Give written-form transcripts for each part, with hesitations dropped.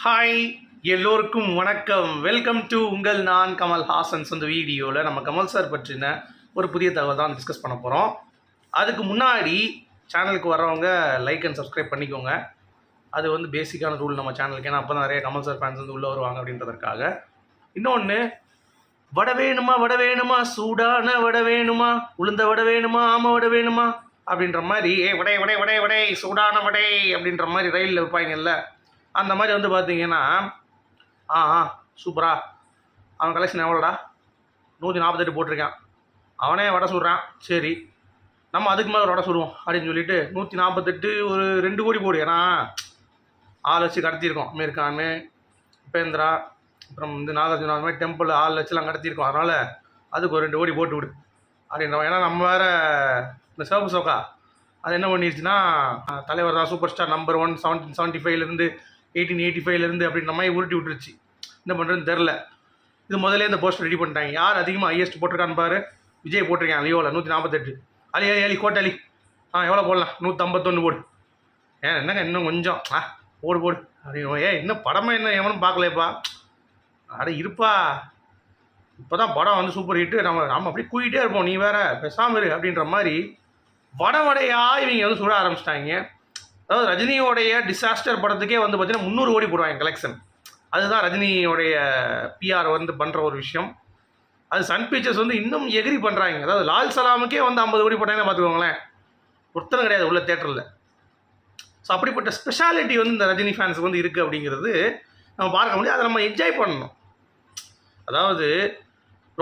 Hi, எல்லோருக்கும் வணக்கம். Welcome to உங்கள் நான் கமல் ஹாசன்ஸ். இந்த வீடியோவில் நம்ம கமல் சார் பற்றின ஒரு புதிய தகவல் தான் டிஸ்கஸ் பண்ண போகிறோம். அதுக்கு முன்னாடி சேனலுக்கு வர்றவங்க லைக் அண்ட் சப்ஸ்கிரைப் பண்ணிக்கோங்க. அது வந்து பேசிக்கான ரூல் நம்ம சேனலுக்கு. ஏன்னா அப்போ தான் நிறைய கமல் சார் ஃபேன்ஸ் வந்து உள்ளே வருவாங்க அப்படின்றதுக்காக. இன்னொன்று, வடை வேணுமா சூடான வடை வேணுமா, உளுந்த வடை வேணுமா, ஆமை வடை வேணுமா அப்படின்ற மாதிரி வடை வடை வடை வடை சூடான வடை அப்படின்ற மாதிரி ரயிலில் இருப்பாங்கல்ல. அந்த மாதிரி வந்து பார்த்தீங்கன்னா சூப்பரா அவன் கலெக்ஷன் எவ்வளோடா 148 போட்டிருக்கான், அவனே வடை சுடுறான். சரி, நம்ம அதுக்கு மேலே ஒரு வடை சுடுவோம் அப்படின்னு சொல்லிட்டு 148 ஒரு 2 கோடி போடு. ஏன்னா ஆள் வச்சு கடத்தியிருக்கோம். அமீர்கானு, உபேந்திரா, அப்புறம் வந்து நாகார்ஜுனா, அந்த மாதிரி டெம்பிள் ஆள் வச்சுலாம் கடத்தியிருக்கோம். அதனால் அதுக்கு ஒரு 2 கோடி போட்டு விடு அப்படின்றோம். ஏன்னா நம்ம வேறு இந்த சிவப்பு சோக்கா அது என்ன பண்ணிடுச்சுன்னா, தலைவர் தான் சூப்பர் ஸ்டார் நம்பர் 1 1775 1885 அப்படின்ற மாதிரி உருட்டி விட்டுருச்சு. என்ன பண்ணுறதுன்னு தெரில. இது முதல்ல இந்த போஸ்டர் ரெடி பண்ணிட்டாங்க. யார் அதிகமாக ஹையஸ்ட் போட்டிருக்கான்னு பாரு. விஜய் போட்டிருக்கான் லியோவில் 148. அலி கோட்டாளி எவ்வளோ போடலாம்? 151 போடு. என்னங்க இன்னும் கொஞ்சம் போடு அப்படின்னு. இன்னும் படமாக என்ன எவனும் பார்க்கலப்பா. இருப்பா, இப்போ தான் படம் வந்து சூப்பர் ஹிட்டு. நம்ம அப்படியே கூட்டிகிட்டே இருப்போம், நீ வேற பேசாமல் இரு அப்படின்ற மாதிரி வடையாக இவங்க வந்து சுட ஆரம்பிச்சிட்டாங்க. அதாவது ரஜினியோடைய டிசாஸ்டர் படத்துக்கே வந்து பார்த்தீங்கன்னா 300 கோடி போடுவாங்க கலெக்ஷன். அதுதான் ரஜினியோடைய பிஆர் வந்து பண்ணுற ஒரு விஷயம். அது சன் பிக்சர்ஸ் வந்து இன்னும் எகிரி பண்ணுறாங்க. அதாவது லால் சலாமுக்கே வந்து 50 கோடி போட்டாங்கன்னா பார்த்துக்கோங்களேன், ஒருத்தரும் கிடையாது உள்ள தேட்டரில். ஸோ அப்படிப்பட்ட ஸ்பெஷாலிட்டி வந்து இந்த ரஜினி ஃபேன்ஸுக்கு வந்து இருக்குது அப்படிங்கிறது நம்ம பார்க்க முடியாது. அதை நம்ம என்ஜாய் பண்ணணும். அதாவது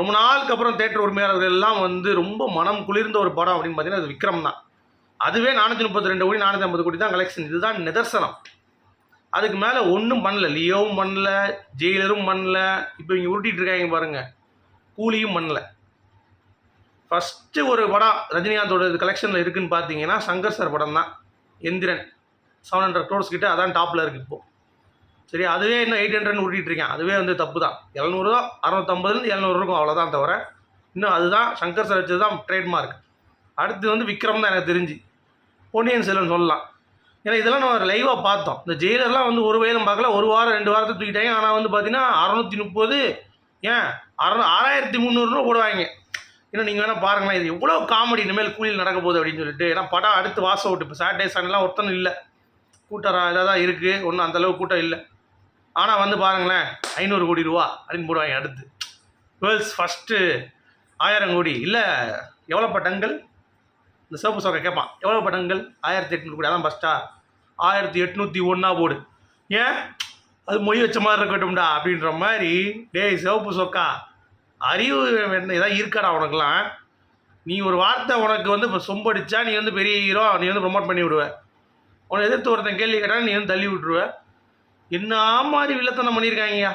ரொம்ப நாளுக்கு அப்புறம் தேட்டர் உரிமையாளர்கள் எல்லாம் வந்து ரொம்ப மனம் குளிர்ந்த ஒரு படம் அப்படின்னு பார்த்தீங்கன்னா அது விக்ரம் தான். அதுவே 432 கோடி 450 கோடி தான் கலெக்ஷன். இதுதான் நிதர்சனம். அதுக்கு மேலே ஒன்றும் பண்ணல. லியோவும் பண்ணல, ஜெயிலரும் பண்ணல. இப்போ இங்கே உருட்டிகிட்டு இருக்காங்க பாருங்கள், கூலியும் பண்ணல. ஃபஸ்ட்டு ஒரு படம் ரஜினிகாந்தோட கலெக்ஷனில் இருக்குதுன்னு பார்த்தீங்கன்னா சங்கர் சார் படம் தான், எந்திரன். 700 crores கிட்ட அதான் டாப்பில் இருக்குது இப்போது. சரி, அதுவே இன்னும் 800 உருட்டிகிட்டு இருக்கேன். அதுவே வந்து தப்பு தான். 700 தான், 650 700 இருக்கும், அவ்வளோதான். தவிர இன்னும் அதுதான் சங்கர் சார் வச்சது தான் ட்ரேட்மார்க். அடுத்து வந்து விக்ரம் தான் எனக்கு தெரிஞ்சு. பொன்னியின் செல்வன் சொல்லலாம். ஏன்னா இதெல்லாம் நம்ம லைவாக பார்த்தோம். இந்த ஜெயிலர்லாம் வந்து ஒரு வயலும் பார்க்கல, ஒரு வாரம் 2 வாரத்தை தூக்கிட்டாங்க. ஆனால் வந்து பார்த்தீங்கன்னா 630 ஏன் 6300 போடுவாங்க. ஏன்னா நீங்கள் வேணால் பாருங்களேன், இது எவ்வளோ காமெடி இனிமேல் கூலியில் நடக்க போகுது அப்படின்னு சொல்லிட்டு. ஏன்னா படம் அடுத்து வாச அவுட். இப்போ சாட்டர்டே சண்டேலாம் ஒருத்தனும் இல்லை, கூட்டம் இதாக தான் இருக்குது. ஒன்றும் அந்தளவுக்கு கூட்டம் இல்லை. ஆனால் வந்து பாருங்களேன், 500 கோடி ரூபா அப்படின்னு போடுவாங்க. அடுத்து வேர்ல்ட்ஸ் ஃபஸ்ட்டு 1000 கோடி இல்லை எவ்வளோ பட்டங்கள். இந்த சிவப்பு சோக்கை கேட்பான், எவ்வளோ படங்கள்? 1800 கோடி. அதான் ஃபஸ்ட்டா 1801 போடு. ஏன் அது மொய் வச்ச மாதிரி இருக்கட்டும்டா அப்படின்ற மாதிரி. டேய் சிவப்பு சோக்கா, அறிவு ஏதாவது இருக்காடா உனக்குலாம்? நீ ஒரு வார்த்தை உனக்கு வந்து இப்போ சொம்படிச்சா நீ வந்து பெரிய ஹீரோ, நீ வந்து ப்ரொமோட் பண்ணி விடுவ. உன்னை எதிர்த்து ஒருத்தன் கேள்வி கேட்டால் நீ வந்து தள்ளி விட்டுருவ. என்ன மாதிரி வில்லத்தனம் பண்ணியிருக்காங்கய்யா.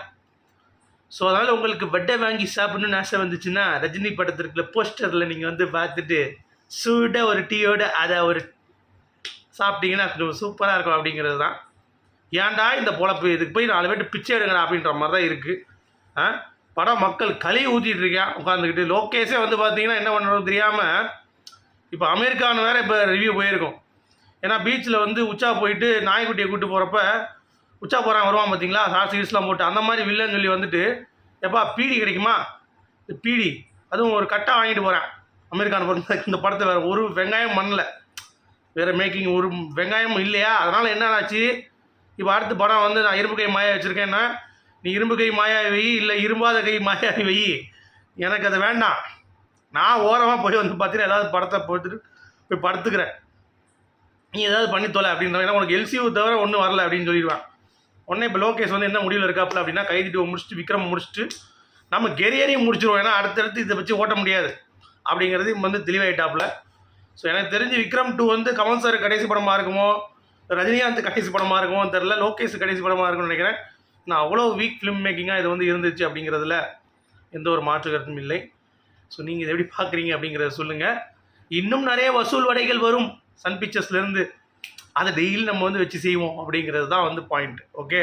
ஸோ அதனால் உங்களுக்கு வட்டை வாங்கி சாப்பிடணுன்னு ஆசை வந்துச்சுன்னா ரஜினி படத்திற்குள்ள போஸ்டரில் நீங்கள் வந்து பார்த்துட்டு சூட ஒரு டீயோட அதை ஒரு சாப்பிட்டீங்கன்னா கொஞ்சம் சூப்பராக இருக்கும் அப்படிங்கிறது தான். ஏன்டா இந்த பொழப்பு, இதுக்கு போய் 4 பேர்ட்டு பிச்சை எடுங்கடா அப்படின்ற மாதிரி தான் இருக்குது. படம் மக்கள் கழுவி ஊற்றிட்டு இருக்கேன் உட்காந்துக்கிட்டு. லோகேஷே வந்து பார்த்தீங்கன்னா என்ன பண்ணுறது தெரியாமல் இப்போ அமெரிக்கான்னு வேறு இப்போ ரிவ்யூ போயிருக்கோம். ஏன்னா பீச்சில் வந்து உச்சா போயிட்டு நாய்க்குட்டியை கூப்பிட்டு போகிறப்ப உச்சா போகிறாங்க வருவான் பார்த்தீங்களா, சீரிஸ்லாம் போட்டு. அந்த மாதிரி வில்லன்னு சொல்லி வந்துட்டு, எப்பா பீடி கிடைக்குமா, இந்த பீடி அதுவும் ஒரு கட்டாக வாங்கிட்டு போகிறேன். அமெரிக்கான பொறுத்த இந்த படத்தை வேறு ஒரு வெங்காயம் பண்ணல, வேறு மேக்கிங் ஒரு வெங்காயமும் இல்லையா. அதனால் என்ன ஆச்சு, இப்போ அடுத்த படம் வந்து நான் இரும்பு கை மாயா வச்சுருக்கேன்னா நீ இரும்பு கை மாயாவி வை, இல்லை இரும்பாத கை மாயாவி வை, எனக்கு அது வேண்டாம். நான் ஓரமாக போய் வந்து பார்த்தீங்கன்னா ஏதாவது படத்தை போட்டுட்டு போய் படுத்துக்கிறேன், நீ ஏதாவது பண்ணி தொலை அப்படின்ற. ஏன்னா உனக்கு எல்சியூ தவிர ஒன்றும் வரல அப்படின்னு சொல்லிடுவான். உடனே இப்போ லோகேஷ் வந்து என்ன முடிவில் இருக்காப்புல அப்படின்னா, கைதிட்டு முடிச்சுட்டு விக்ரம் முடிச்சுட்டு நம்ம கெரியரையும் முடிச்சிடுவோம். ஏன்னா அடுத்தடுத்து இதை வச்சு ஓட்ட முடியாது அப்படிங்கிறது வந்து தெளிவாயிட்டாப்புல. ஸோ எனக்கு தெரிஞ்சு விக்ரம் 2 வந்து கமல் சார் கடைசி படமாக இருக்குமோ, ரஜினிகாந்த் கடைசி படமாக இருக்குமோ தெரில, லோகேஷ் கடைசி படமாக இருக்கும்னு நினைக்கிறேன். நான் அவ்வளோ வீக் ஃபிலிம் மேக்கிங்காக இது வந்து இருந்துச்சு அப்படிங்கிறதுல எந்த ஒரு மாற்று கருத்தும் இல்லை. ஸோ நீங்கள் இதை எப்படி பார்க்குறீங்க அப்படிங்கிறத சொல்லுங்கள். இன்னும் நிறைய வசூல் வடைகள் வரும் சன் பிக்சர்ஸ்லேருந்து, அதை டெய்லி நம்ம வந்து வச்சு செய்வோம் அப்படிங்கிறது தான் வந்து பாயிண்ட். ஓகே,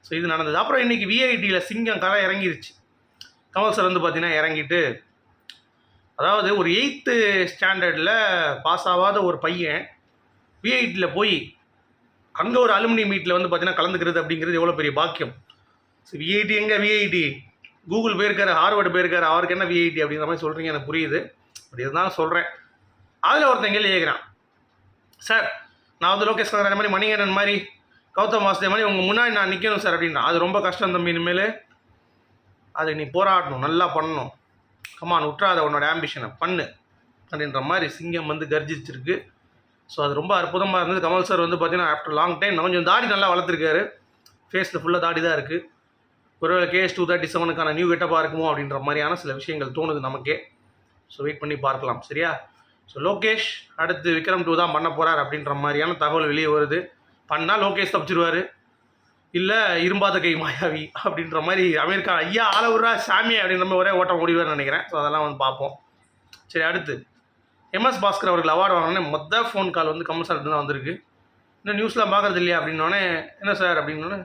ஸோ இது நடந்தது. அப்புறம் இன்றைக்கி விஐடியில் சிங்கம் கதை இறங்கிருச்சு. கமல் சார் வந்து பார்த்தீங்கன்னா இறங்கிட்டு, அதாவது ஒரு 8th ஸ்டாண்டர்டில் பாஸ் ஆகாத ஒரு பையன் விஐடியில் போய் அங்கே ஒரு அலுமினி மீட்டில் வந்து பார்த்தீங்கன்னா கலந்துக்கிறது அப்படிங்கிறது எவ்வளோ பெரிய பாக்கியம். ஸோ விஐடி எங்கே விஐடி, கூகுள் போயிருக்காரு, ஹார்வர்டு போயிருக்காரு, அவருக்கு என்ன விஐடி அப்படிங்கிற மாதிரி சொல்கிறீங்க, எனக்கு புரியுது. பட் இதுதான் சொல்கிறேன். அதில் ஒருத்தன் கேள்வி கேட்குறான், சார் நான் வந்து லோகேஷ் கனகராஜ் மாதிரி, மணிகண்டன் மாதிரி, கௌதம் வாசுதேவ் மாதிரி உங்கள் முன்னாடி நான் நிற்கணும் சார் அப்படின்னா. அது ரொம்ப கஷ்டம் தம்பி, இனிமேல் அதை நீ போராடணும், நல்லா பண்ணணும், கமான் விட்றாத உன்னோட ஆம்பிஷனை பண்ணு அப்படின்ற மாதிரி சிங்கம் வந்து கர்ஜிச்சிருக்கு. ஸோ அது ரொம்ப அற்புதமாக இருந்தது. கமல் சார் வந்து பார்த்தீங்கன்னா ஆஃப்டர் லாங் டைம் கொஞ்சம் தாடி நல்லா வளர்த்துருக்காரு, ஃபேஸில் ஃபுல்லாக தாடி தான் இருக்குது. ஒருவேளை கேஎஸ் 237க்கான நியூ கெட்டப்பாக இருக்குமோ அப்படின்ற மாதிரியான சில விஷயங்கள் தோணுது நமக்கே. ஸோ வெயிட் பண்ணி பார்க்கலாம், சரியா? ஸோ லோகேஷ் அடுத்து விக்ரம் 2 தான் பண்ண போகிறார் அப்படின்ற மாதிரியான தகவல் வெளியே வருது. பண்ணால் லோகேஷ் தப்பிச்சிருவார், இல்லை இரும்பாத கை மாயாவி அப்படின்ற மாதிரி அமெரிக்கா ஐயா ஆளவுரா சாமி அப்படின்ற மாதிரி ஒரே ஓட்டம் முடிவார்னு நினைக்கிறேன். ஸோ அதெல்லாம் வந்து பார்ப்போம். சரி, அடுத்து எம்எஸ் பாஸ்கர் அவர்கள் அவார்டு வாங்கினோடனே மொதல் ஃபோன் கால் வந்து கமல் சார் தான் வந்திருக்கு. இன்னும் நியூஸ்லாம் பார்க்குறது இல்லையா அப்படின்னோடனே, என்ன சார் அப்படின்னோடனே,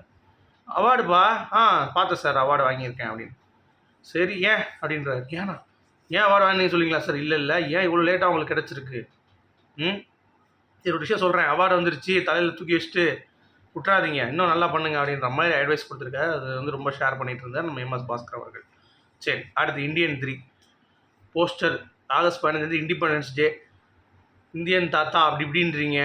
அவார்டுப்பா, பார்த்தேன் சார், அவார்டு வாங்கியிருக்கேன் அப்படின்னு. சரி, ஏன் அப்படின்றாரு. ஏன்னா ஏன் அவார்டு வாங்கினீங்க சொல்லிங்களா சார்? இல்லை ஏன் இவ்வளோ லேட்டாக உங்களுக்கு கிடச்சிருக்கு? சரி, ஒரு விஷயம் சொல்கிறேன், அவார்டு வந்துருச்சு, தலையில் தூக்கி வச்சுட்டு விட்றாதீங்க, இன்னும் நல்லா பண்ணுங்க அப்படின்ற மாதிரி அட்வைஸ் கொடுத்துருக்காரு. அது வந்து ரொம்ப ஷேர் பண்ணிகிட்டு இருந்தார் நம்ம எம்எஸ் பாஸ்கர் அவர்கள். சரி, அடுத்து Indian 3 poster August 15 independence day, Indian தாத்தா அப்படி இப்படின்றீங்க.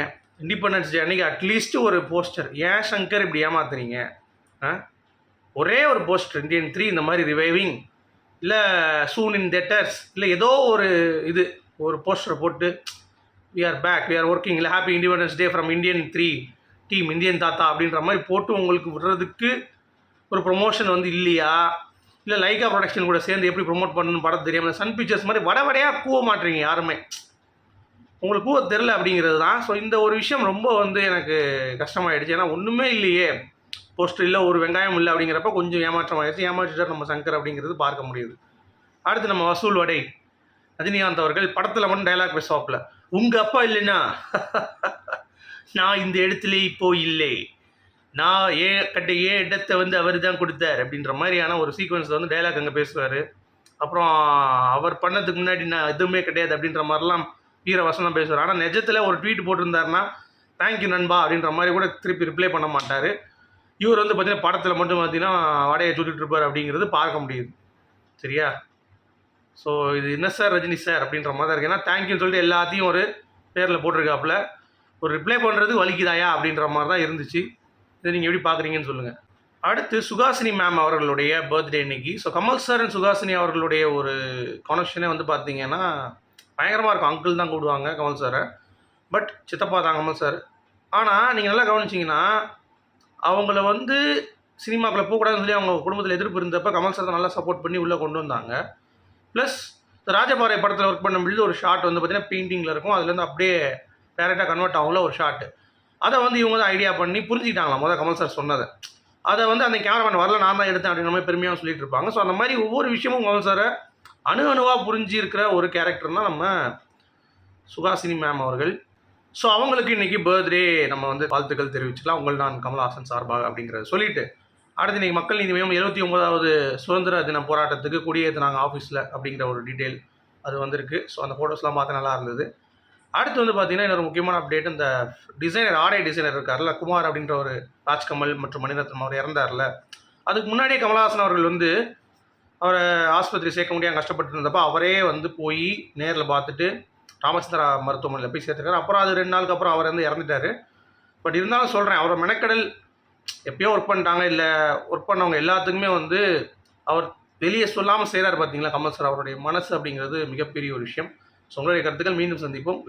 இண்டிபெண்டன்ஸ் டே அன்றைக்கி அட்லீஸ்ட்டு ஒரு போஸ்டர். ஏன் சங்கர் இப்படி ஏமாத்துறீங்க? ஒரே ஒரு போஸ்டர் இந்தியன் 3 இந்த மாதிரி ரிவைவிங், இல்லை சூன் இன் தேட்டர்ஸ், இல்லை ஏதோ ஒரு ஒரு போஸ்டரை போட்டு we are back, we are working, இல்லை happy independence day from Indian 3 team, Indian தாத்தா அப்படின்ற மாதிரி போட்டு உங்களுக்கு விடுறதுக்கு ஒரு ப்ரொமோஷன் வந்து இல்லையா? இல்லை லைகா ப்ரொடக்ஷன் கூட சேர்ந்து எப்படி ப்ரொமோட் பண்ணணும்னு படம் தெரியாமல் சன் பிக்சர்ஸ் மாதிரி வடையாக கூவ மாட்டுறீங்க யாருமே. உங்களுக்கு கூவ தெரில அப்படிங்கிறது தான். ஸோ இந்த ஒரு விஷயம் ரொம்ப வந்து எனக்கு கஷ்டமாயிடுச்சு. ஏன்னா ஒன்றுமே இல்லையே, போஸ்டர் இல்லை, ஒரு வெங்காயம் இல்லை அப்படிங்கிறப்ப கொஞ்சம் ஏமாற்றம் ஆயிடுச்சு. ஏமாற்றிட்டார் நம்ம சங்கர் அப்படிங்கிறது பார்க்க முடியுது. அடுத்து நம்ம வசூல் வடை ரஜினிகாந்த் அவர்கள் படத்தில் மட்டும் டைலாக் பேசுவாப்பில், உங்கள் அப்பா இல்லைன்னா நான் இந்த இடத்துல இப்போ இல்லை, நான் ஏன் இடத்தை வந்து அவர் தான் கொடுத்தார் அப்படின்ற மாதிரியான ஒரு சீக்வன்ஸில் வந்து டைலாக் அங்கே பேசுவார். அப்புறம் அவர் பண்ணதுக்கு முன்னாடி நான் எதுவுமே கிடையாது அப்படின்ற மாதிரிலாம் வீர வசனம் பேசுவார். ஆனால் நிஜத்தில் ஒரு ட்வீட் போட்டிருந்தாருன்னா தேங்க்யூ நண்பா அப்படின்ற மாதிரி கூட திருப்பி ரிப்ளை பண்ண மாட்டார். இவர் வந்து பார்த்தீங்கன்னா படத்தில் மட்டும் பார்த்தீங்கன்னா வடையை சுட்டுட்டு இருப்பார் அப்படிங்கிறது பார்க்க முடியுது, சரியா? ஸோ இது என்ன சார் ரஜினி சார் அப்படின்ற மாதிரி தான் இருக்குது. ஏன்னா தேங்க்யூன்னு சொல்லிட்டு எல்லாத்தையும் ஒரு பேரில் போட்டிருக்காப்புல, ஒரு ரிப்ளை பண்ணுறது வலிக்குதாயா அப்படின்ற மாதிரி தான் இருந்துச்சு. இதை நீங்கள் எப்படி பார்க்குறீங்கன்னு சொல்லுங்கள். அடுத்து சுகாசினி மேம் அவர்களுடைய பர்த்டே இன்னைக்கு. So Kamal sir and Suhasini அவர்களுடைய ஒரு கனெக்ஷனே வந்து பார்த்தீங்கன்னா பயங்கரமாக இருக்கும். அங்கிள் தான் கூடுவாங்க கமல் சாரை, பட் சித்தப்பா தான் கமல் சார். ஆனால் நீங்கள் நல்லா கவனிச்சிங்கன்னா அவங்கள வந்து சினிமாக்குள்ளே போகக்கூடாதுன்னு சொல்லி அவங்க குடும்பத்தில் எதிர்ப்பு இருந்தப்போ கமல் சார் தான் நல்லா சப்போர்ட் பண்ணி உள்ளே கொண்டு வந்தாங்க. ப்ளஸ் ராஜபாறை படத்தில் ஒர்க் பண்ணும்பொழுது ஒரு ஷாட் வந்து பார்த்தீங்கன்னா பெயிண்டிங்கில் இருக்கும், அதுலேருந்து அப்படியே டேரெக்டாக கன்வெர்ட் ஆகும்ல ஒரு ஷாட்டு. அதை வந்து இவங்க தான் ஐடியா பண்ணி புரிஞ்சுக்கிட்டாங்களா முதல் கமல் சார் சொன்னதை. அதை வந்து அந்த கேமராமேன் வரல, நான் தான் எடுத்தேன் அப்படின்ற மாதிரி பெருமையாக சொல்லிட்டு இருப்பாங்க. ஸோ அந்த மாதிரி ஒவ்வொரு விஷயமும் கமல் சாரை அணுவாக புரிஞ்சு இருக்கிற ஒரு கேரக்டர்னால் நம்ம சுகாசினி மேம் அவர்கள். ஸோ அவங்களுக்கு இன்றைக்கி பர்த்டே நம்ம வந்து வாழ்த்துக்கள் தெரிவிச்சுக்கலாம், உங்கள் நான் கமல்ஹாசன் சார்பாக அப்படிங்கிறத சொல்லிவிட்டு, அடுத்து இன்றைக்கி மக்கள் நீதி மையம் 79வது சுதந்திர தின போராட்டத்துக்கு கொடியேற்றினாங்க ஆஃபீஸில் அப்படிங்கிற ஒரு டீட்டெயில் அது வந்திருக்கு. ஸோ அந்த ஃபோட்டோஸ்லாம் பார்த்து நல்லா இருந்தது. அடுத்து வந்து பார்த்திங்கன்னா இன்னொரு முக்கியமான அப்டேட், இந்த டிசைனர் ஆடை டிசைனர் இருக்கார்ல குமார் அப்படின்ற ஒரு ராஜ்கமல் மற்றும் மணிரத்னம் அவர் இறந்தார்ல, அதுக்கு முன்னாடியே கமல்ஹாசன் அவர்கள் வந்து அவரை ஆஸ்பத்திரி சேர்க்க முடியாமல் கஷ்டப்பட்டு இருந்தப்போ அவரே வந்து போய் நேரில் பார்த்துட்டு ராமச்சந்திரா மருத்துவமனையில் போய் சேர்த்துருக்காரு. அப்புறம் அது 2 நாளுக்கு அப்புறம் அவர் வந்து இறந்துட்டார். பட் இருந்தாலும் சொல்கிறேன், அவரை மெனக்கடல் எப்பயோ ஒர்க் பண்ணிட்டாங்க, இல்லை ஒர்க் பண்ணவங்க எல்லாத்துக்குமே வந்து அவர் வெளியே சொல்லாமல் செய்கிறார் பார்த்தீங்களா கமல் சார். அவருடைய மனசு அப்படிங்கிறது மிகப்பெரிய ஒரு விஷயம். ஸோ உங்களுடைய கருத்துக்கள் மீண்டும் சந்திப்போம்.